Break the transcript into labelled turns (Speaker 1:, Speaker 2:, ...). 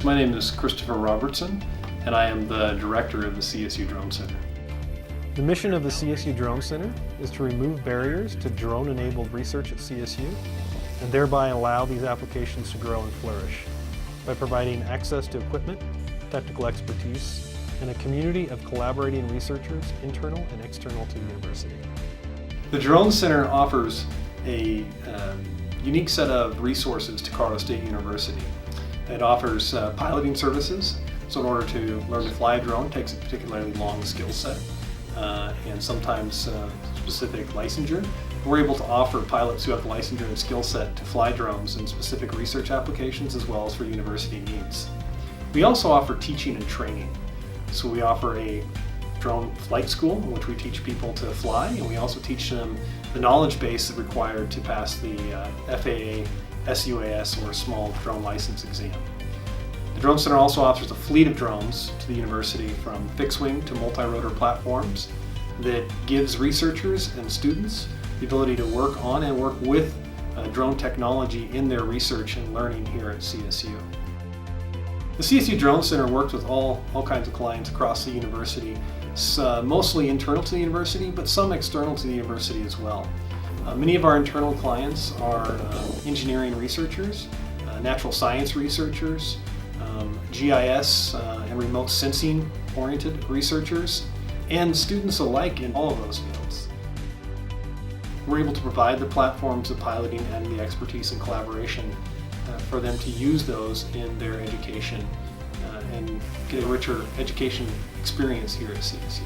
Speaker 1: My name is Christopher Robertson, and I am the director of the CSU Drone Center.
Speaker 2: The mission of the CSU Drone Center is to remove barriers to drone-enabled research at CSU and thereby allow these applications to grow and flourish by providing access to equipment, technical expertise, and a community of collaborating researchers, internal and external to the university.
Speaker 1: The Drone Center offers a unique set of resources to Colorado State University. It offers piloting services, so in order to learn to fly a drone takes a particularly long skill set and sometimes specific licensure. We're able to offer pilots who have the licensure and skill set to fly drones in specific research applications as well as for university needs. We also offer teaching and training. So we offer a drone flight school in which we teach people to fly, and we also teach them the knowledge base required to pass the FAA, SUAS, or small drone license exam. The Drone Center also offers a fleet of drones to the university from fixed-wing to multi-rotor platforms that gives researchers and students the ability to work on and work with drone technology in their research and learning here at CSU. The CSU Drone Center works with all kinds of clients across the university, mostly internal to the university, but some external to the university as well. Many of our internal clients are engineering researchers, natural science researchers, GIS and remote sensing oriented researchers, and students alike in all of those fields. We're able to provide the platforms of piloting and the expertise and collaboration for them to use those in their education and get a richer education experience here at CSU.